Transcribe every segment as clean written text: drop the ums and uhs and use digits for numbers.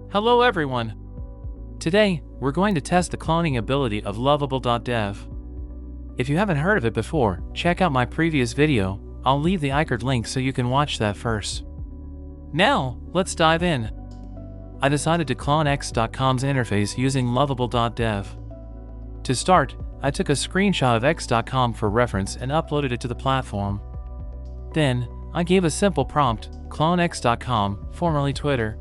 Hello everyone! Today, we're going to test the cloning ability of Lovable.Dev. If you haven't heard of it before, check out my previous video. I'll leave the icard link so you can watch that first. Now, let's dive in. I decided to clone x.com's interface using Lovable.Dev. To start, I took a screenshot of x.com for reference and uploaded it to the platform. Then, I gave a simple prompt, clone x.com, formerly Twitter.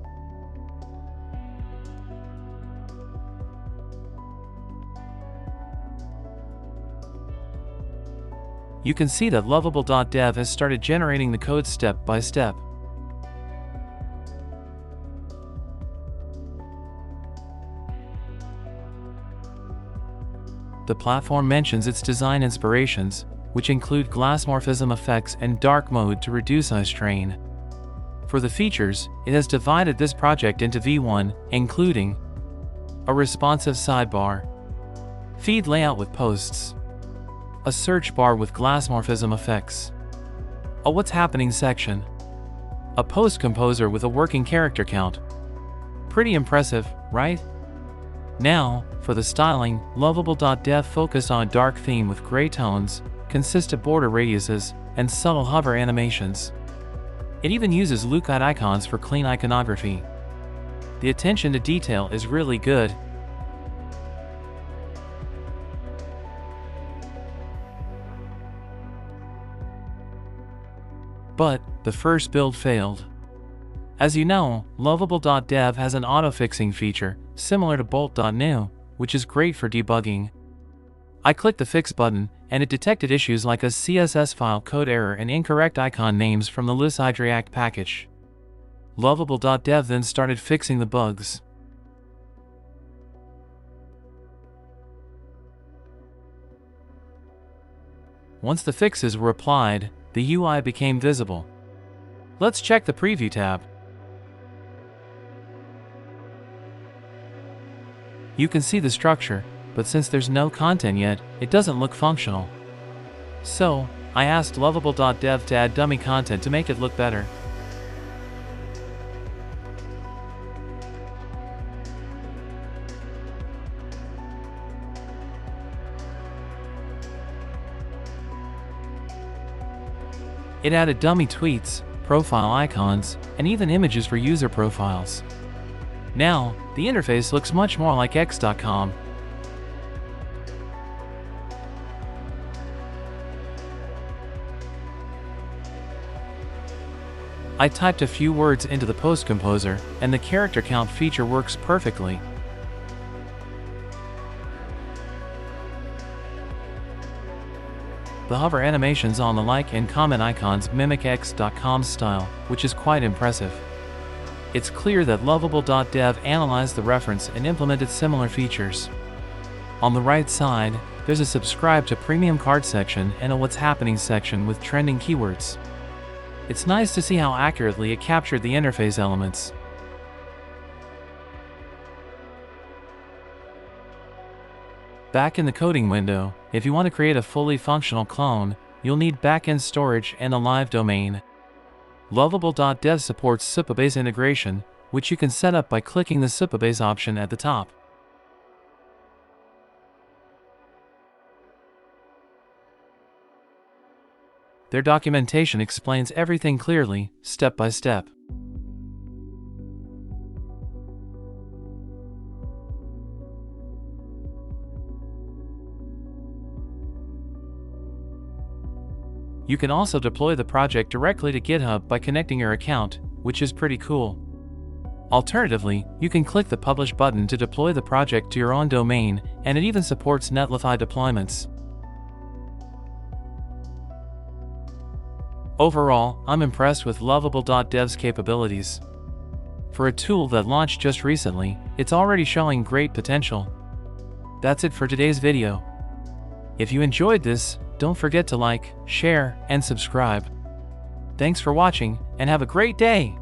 You can see that Lovable.Dev has started generating the code step by step. The platform mentions its design inspirations, which include Glassmorphism effects and dark mode to reduce eye strain. For the features, it has divided this project into V1, including a responsive sidebar, feed layout with posts, a search bar with Glassmorphism effects, a What's Happening section, a post composer with a working character count. Pretty impressive, right? Now, for the styling, Lovable.Dev focused on a dark theme with gray tones, consistent border radiuses, and subtle hover animations. It even uses lookout icons for clean iconography. The attention to detail is really good. But the first build failed. As you know, Lovable.Dev has an auto-fixing feature, similar to Bolt.new, which is great for debugging. I clicked the Fix button, and it detected issues like a CSS file code error and incorrect icon names from the list.react package. Lovable.Dev then started fixing the bugs. Once the fixes were applied, the UI became visible. Let's check the Preview tab. You can see the structure, but since there's no content yet, it doesn't look functional. So, I asked Lovable.Dev to add dummy content to make it look better. It added dummy tweets, profile icons, and even images for user profiles. Now, the interface looks much more like x.com. I typed a few words into the post composer, and the character count feature works perfectly. The hover animations on the like and comment icons mimic x.com's style, which is quite impressive. It's clear that Lovable.Dev analyzed the reference and implemented similar features. On the right side, there's a subscribe to premium card section and a What's Happening section with trending keywords. It's nice to see how accurately it captured the interface elements. Back in the coding window, if you want to create a fully functional clone, you'll need backend storage and a live domain. Lovable.Dev supports Supabase integration, which you can set up by clicking the Supabase option at the top. Their documentation explains everything clearly, step by step. You can also deploy the project directly to GitHub by connecting your account, which is pretty cool. Alternatively, you can click the Publish button to deploy the project to your own domain, and it even supports Netlify deployments. Overall, I'm impressed with Lovable.Dev's capabilities. For a tool that launched just recently, it's already showing great potential. That's it for today's video. If you enjoyed this, don't forget to like, share, and subscribe. Thanks for watching, and have a great day!